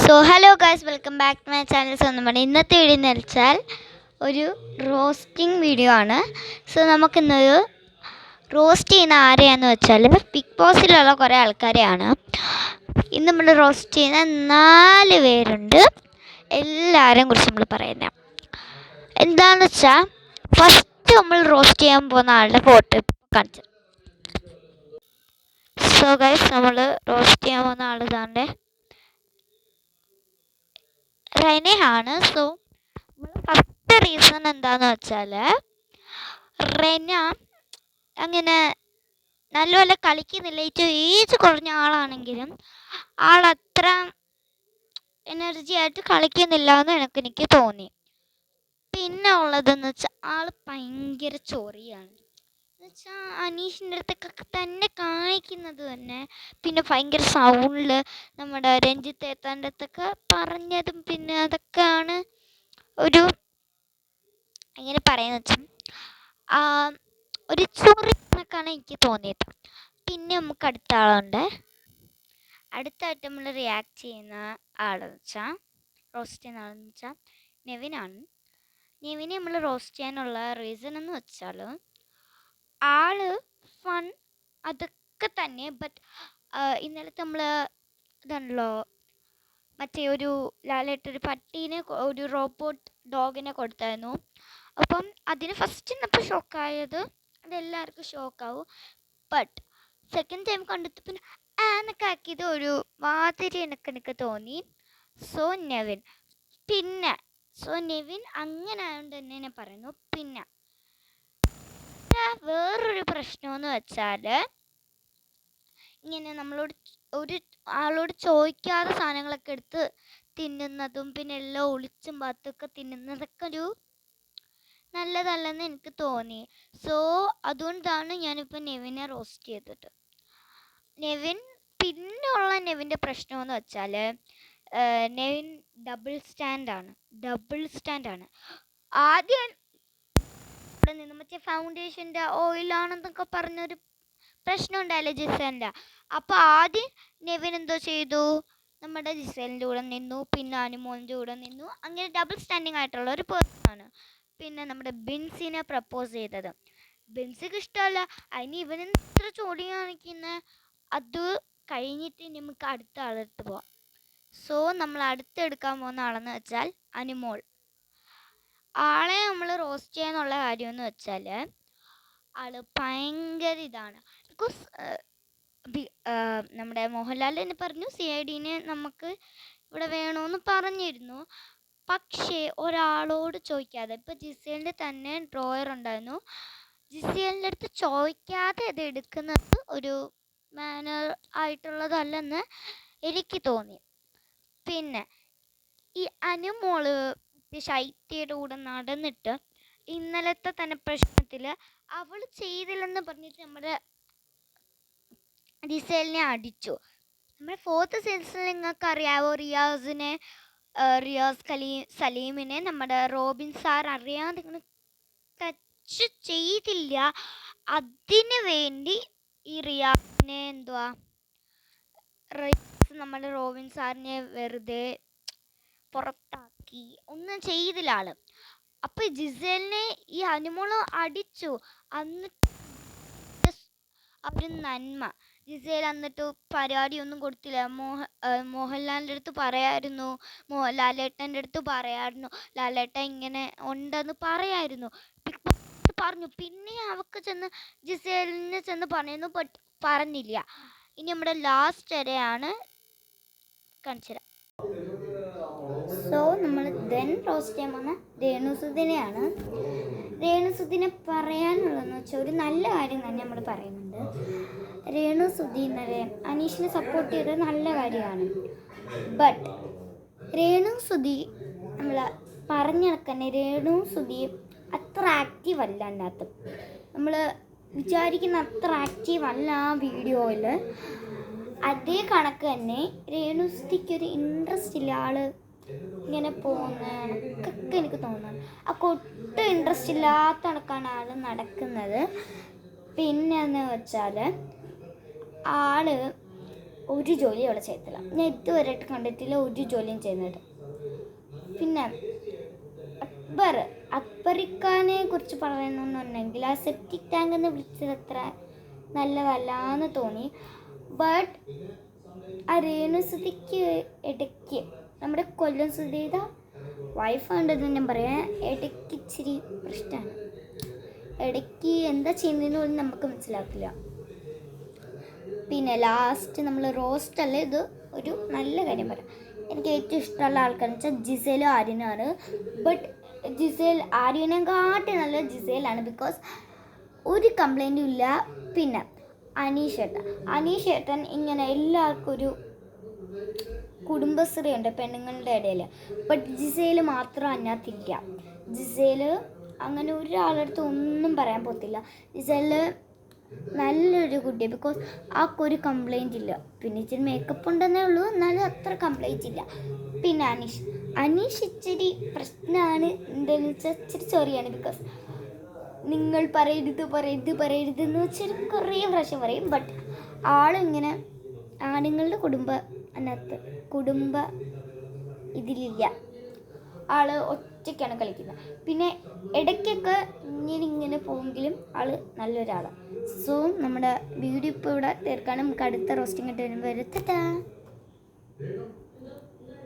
So hello guys, welcome back to my channel. സ്വന്തമാണ് ഇന്നത്തെ video എന്ന് വെച്ചാൽ ഒരു റോസ്റ്റിംഗ് വീഡിയോ ആണ്. സോ നമുക്കിന്നൊരു റോസ്റ്റ് ചെയ്യുന്ന ആരെയാണെന്ന് വെച്ചാൽ ബിഗ് ബോസിലുള്ള കുറേ ആൾക്കാരെയാണ് ഇന്ന് നമ്മൾ റോസ്റ്റ് ചെയ്യുന്ന 4 പേരുണ്ട്. എല്ലാവരെയും കുറിച്ച് നമ്മൾ പറയുന്നത് എന്താണെന്ന് വെച്ചാൽ, ഫസ്റ്റ് നമ്മൾ റോസ്റ്റ് ചെയ്യാൻ പോകുന്ന ആളുടെ ഫോട്ടോ കാണിച്ചു. സോ ഗൈസ്, നമ്മൾ റോസ്റ്റ് ചെയ്യാൻ പോകുന്ന ആൾ ഇതാണ്ട് റെനയാണ്. സോ ഫസ്റ്റ് റീസൺ എന്താന്ന് വെച്ചാൽ, റെന അങ്ങനെ നല്ലപോലെ കളിക്കുന്നില്ല. ഏറ്റവും ഏജ് കുറഞ്ഞ ആളാണെങ്കിലും ആളത്ര എനർജി ആയിട്ട് കളിക്കുന്നില്ല എന്ന് എനിക്ക് തോന്നി. പിന്നെ ഉള്ളതെന്ന് വെച്ചാൽ ആൾ ഭയങ്കര ചൊറിയാണ്. എന്നുവെച്ചാൽ അനീഷിൻ്റെ അടുത്തൊക്കെ തന്നെ കാണിക്കുന്നത് തന്നെ. പിന്നെ ഭയങ്കര സൗണ്ടിൽ നമ്മുടെ രഞ്ജിത്ത് ഏത്താൻ്റെ അടുത്തൊക്കെ പറഞ്ഞതും പിന്നെ അതൊക്കെയാണ് ഒരു എങ്ങനെ പറയുന്നത് വെച്ചാൽ ഒരു ചൊറി കണക്കാണ് എനിക്ക് തോന്നിയത്. പിന്നെ നമുക്ക് അടുത്ത ആളുണ്ട്. അടുത്തായിട്ട് നമ്മൾ റിയാക്ട് ചെയ്യുന്ന ആളെന്ന് വെച്ചാൽ, റോസ്റ്റ് ചെയ്യുന്ന ആളെന്ന് വെച്ചാൽ നെവിനാണ്. നെവിനെ നമ്മൾ റോസ്റ്റ് ചെയ്യാനുള്ള റീസൺ എന്ന് വെച്ചാൽ, ആള് ഫൺ അതൊക്കെ തന്നെ. ബട്ട് ഇന്നലത്തെ നമ്മൾ ഇതാണല്ലോ, മറ്റേ ഒരു ലാലേട്ടൊരു പട്ടീനെ, ഒരു റോബോട്ട് ഡോഗിനെ കൊടുത്തായിരുന്നു. അപ്പം അതിന് ഫസ്റ്റ് ഇന്നപ്പോൾ ഷോക്കായത്, അതെല്ലാവർക്കും ഷോക്കാവും. ബട്ട് സെക്കൻഡ് ടൈം കണ്ടിട്ട് പിന്നെ എന്നൊക്കെ ആക്കിയത് ഒരു മാതിരി എനിക്ക് തോന്നി. സോ നെവിൻ അങ്ങനെ ആയതുകൊണ്ട് തന്നെ ഞാൻ പറയുന്നു. പിന്നെ വേറൊരു പ്രശ്നമെന്ന് വെച്ചാൽ, ഇങ്ങനെ നമ്മളോട് ഒരു ആളോട് ചോദിക്കാതെ സാധനങ്ങളൊക്കെ എടുത്ത് തിന്നുന്നതും പിന്നെ എല്ലാം ഒളിച്ചും പാത്തൊക്കെ തിന്നുന്നതൊക്കെ ഒരു നല്ലതല്ലെന്ന് എനിക്ക് തോന്നി. സോ അതുകൊണ്ടാണ് ഞാനിപ്പോൾ നെവിനെ റോസ്റ്റ് ചെയ്തത്. പിന്നെയുള്ള നെവിൻ്റെ പ്രശ്നമെന്ന് വെച്ചാൽ, നെവിൻ ഡബിൾ സ്റ്റാൻഡാണ്. ആദ്യം ഇവിടെ നിന്ന് മറ്റേ ഫൗണ്ടേഷൻ്റെ ഓയിലാണെന്നൊക്കെ പറഞ്ഞൊരു പ്രശ്നം ഉണ്ടായില്ലേ ജിസേലിൻ്റെ. അപ്പോൾ ആദ്യം നെവിൻ എന്തോ ചെയ്തു, നമ്മുടെ ജിസേലിൻ്റെ കൂടെ നിന്നു, പിന്നെ അനുമോളിൻ്റെ കൂടെ നിന്നു. അങ്ങനെ ഡബിൾ സ്റ്റാൻഡിങ് ആയിട്ടുള്ള ഒരു പേഴ്സണാണ്. പിന്നെ നമ്മുടെ ബിൻസിനെ പ്രപ്പോസ് ചെയ്തത് ബിൻസിക്ക് ഇഷ്ടമല്ല. അതിന് ഇവനെന്ന് ഇത്ര ചോദ്യം കാണിക്കുന്നത്. അത് കഴിഞ്ഞിട്ട് നമുക്ക് അടുത്ത ആളെടുത്ത് പോവാം. സോ നമ്മൾ അടുത്തെടുക്കാൻ പോകുന്ന ആളെന്ന് വെച്ചാൽ അനുമോൾ. ആളെ നമ്മൾ റോസ്റ്റ് ചെയ്യാന്നുള്ള കാര്യമെന്ന് വെച്ചാൽ, ആള് ഭയങ്കര ഇതാണ്. ബിക്കോസ് നമ്മുടെ മോഹൻലാൽ തന്നെ പറഞ്ഞു CIDനെ നമുക്ക് ഇവിടെ വേണമെന്ന് പറഞ്ഞിരുന്നു. പക്ഷേ ഒരാളോട് ചോദിക്കാതെ, ഇപ്പോൾ ജിസേലിൻ്റെ തന്നെ ഡ്രോയർ ഉണ്ടായിരുന്നു, ജിസേലിൻ്റെ അടുത്ത് ചോദിക്കാതെ ഇത് എടുക്കുന്നത് ഒരു മാനർ ആയിട്ടുള്ളതല്ലെന്ന് എനിക്ക് തോന്നി. പിന്നെ ഈ അനുമോള് ശൈത്യയുടെ കൂടെ നടന്നിട്ട് ഇന്നലത്തെ തന്നെ പ്രശ്നത്തിൽ അവൾ ചെയ്തില്ലെന്ന് പറഞ്ഞിട്ട് നമ്മുടെ ജിസേലിനെ അടിച്ചു. നമ്മുടെ 4th സീസണിൽ നിങ്ങൾക്ക് അറിയാവോ, റിയാസ് സലീമിനെ നമ്മുടെ റോബിൻ സാർ അറിയാതെ ഇങ്ങനെ ടച്ച് ചെയ്തില്ല. അതിന് വേണ്ടി ഈ റിയാസിനെ നമ്മുടെ റോബിൻ സാറിനെ വെറുതെ പുറത്താക്കി, ഒന്നും ചെയ്തില്ല ആള്. അപ്പോൾ ജിസേലിനെ ഈ അനുമോള് അടിച്ചു. എന്നിട്ട് ഒരു നന്മ ജിസേൽ എന്നിട്ട് പരിപാടിയൊന്നും കൊടുത്തില്ല. മോഹൻലാലിൻ്റെ അടുത്ത് പറയായിരുന്നു, ലാലേട്ടൻ്റെ അടുത്ത് പറയായിരുന്നു, ലാലേട്ടൻ ഇങ്ങനെ ഉണ്ടെന്ന് പറയായിരുന്നു, പറഞ്ഞു. പിന്നെ അവൾക്ക് ജിസേലിന് ചെന്ന് പറയുന്നു, ബട്ട് പറഞ്ഞില്ല. ഇനി നമ്മുടെ ലാസ്റ്റ് വരെയാണ് കാണിച്ചത്. സോ നമ്മൾ റോസ്റ്റ് ചെയ്യാൻ പോകുന്ന രേണുസുദിനെയാണ്. രേണുസുദിനെ പറയാനുള്ളതെന്ന് വെച്ചാൽ, ഒരു നല്ല കാര്യം തന്നെ നമ്മൾ പറയുന്നുണ്ട്. രേണുസുദി ഇന്നലെ അനീഷിനെ സപ്പോർട്ട് ചെയ്തത് നല്ല കാര്യമാണ്. ബട്ട് രേണുസുദി നമ്മൾ പറഞ്ഞ കണക്കന്നെ രേണുസുദി അത്ര ആക്റ്റീവ് അല്ല. അതിനകത്ത് നമ്മൾ വിചാരിക്കുന്ന അത്ര ആക്റ്റീവ് അല്ല ആ വീഡിയോയിൽ. അതേ കണക്ക് തന്നെ രേണുസുദിക്കൊരു ഇൻട്രസ്റ്റ് ഇല്ല. ആൾ ഇങ്ങനെ പോകുന്നതൊക്കെ എനിക്ക് തോന്നുന്നു. ഒട്ടും ഇൻട്രസ്റ്റ് ഇല്ലാത്ത കണക്കാണ് ആൾ നടക്കുന്നത്. പിന്നെന്ന് വെച്ചാൽ, ആൾ ഒരു ജോലി അവൾ ചെയ്തില്ല. ഞാൻ ഇതുവരെയായിട്ട് കണ്ടിട്ടില്ല ഒരു ജോലിയും ചെയ്യുന്നത്. പിന്നെ അക്ബറിക്കാനെ കുറിച്ച് പറയണമെന്നുണ്ടെങ്കിൽ ആ സെപ്റ്റിക് ടാങ്ക് എന്ന് വിളിച്ചത് അത്ര നല്ലതല്ലാന്ന് തോന്നി. ബട്ട് ആ രേണുസുതിക്ക് ഇടയ്ക്ക് നമ്മുടെ കൊല്ലം സുധിയുടെ വൈഫ് ഉണ്ടെന്ന് ഞാൻ പറയാം, ഇടയ്ക്ക് ഇച്ചിരി പ്രശ്നമാണ്. ഇടയ്ക്ക് എന്താ ചെയ്യുന്നതെന്ന് പോലും നമുക്ക് മനസ്സിലാക്കില്ല. പിന്നെ ലാസ്റ്റ് നമ്മൾ റോസ്റ്റല്ലേ, ഇത് ഒരു നല്ല കാര്യം പറയാം. എനിക്ക് ഏറ്റവും ഇഷ്ടമുള്ള ആൾക്കാരെന്ന് വെച്ചാൽ ജിസേലും ആര്യനുമാണ്. ബട്ട് ആര്യനെക്കാട്ടി നല്ല ജിസേലാണ്. ബിക്കോസ് ഒരു കംപ്ലൈൻറ്റും ഇല്ല. പിന്നെ അനീഷ് ഏട്ടൻ ഇങ്ങനെ എല്ലാവർക്കും ഒരു കുടുംബശ്രീ ഉണ്ട് പെണ്ണുങ്ങളുടെ ഇടയിൽ. ബട്ട് ജിസേൽ മാത്രം അതിനകത്തില്ല. ജിസേൽ അങ്ങനെ ഒരാളടുത്ത് ഒന്നും പറയാൻ പോകത്തില്ല. ജിസേൽ നല്ലൊരു കുട്ടിയാണ്. ബിക്കോസ് ആൾക്കൊരു കംപ്ലൈൻറ്റ് ഇല്ല. പിന്നെ ഇച്ചിരി മേക്കപ്പ് ഉണ്ടെന്നേ ഉള്ളൂ, എന്നാലും അത്ര കംപ്ലൈൻറ്റ് ഇല്ല. പിന്നെ അനീഷ് ഇച്ചിരി പ്രശ്നമാണ്. എന്താണെന്ന് വെച്ചാൽ ഇച്ചിരി ചൊറിയാണ്. ബിക്കോസ് നിങ്ങൾ പറയരുത് എന്ന് വെച്ചാൽ കുറേ പ്രാവശ്യം പറയും. ബട്ട് ആളിങ്ങനെ ആണുങ്ങളുടെ കുടുംബ ഇതിലില്ല. ആൾ ഒറ്റയ്ക്കാണ് കളിക്കുന്നത്. പിന്നെ ഇടയ്ക്കൊക്കെ ഇങ്ങനെ പോകുമെങ്കിലും ആൾ നല്ലൊരാളാണ്. സോ നമ്മുടെ വീഡിയോ ഇപ്പോൾ ഇവിടെ തീർക്കാനും നമുക്ക് അടുത്ത റോസ്റ്റിംഗ് ആയിട്ട് വരുമ്പോൾ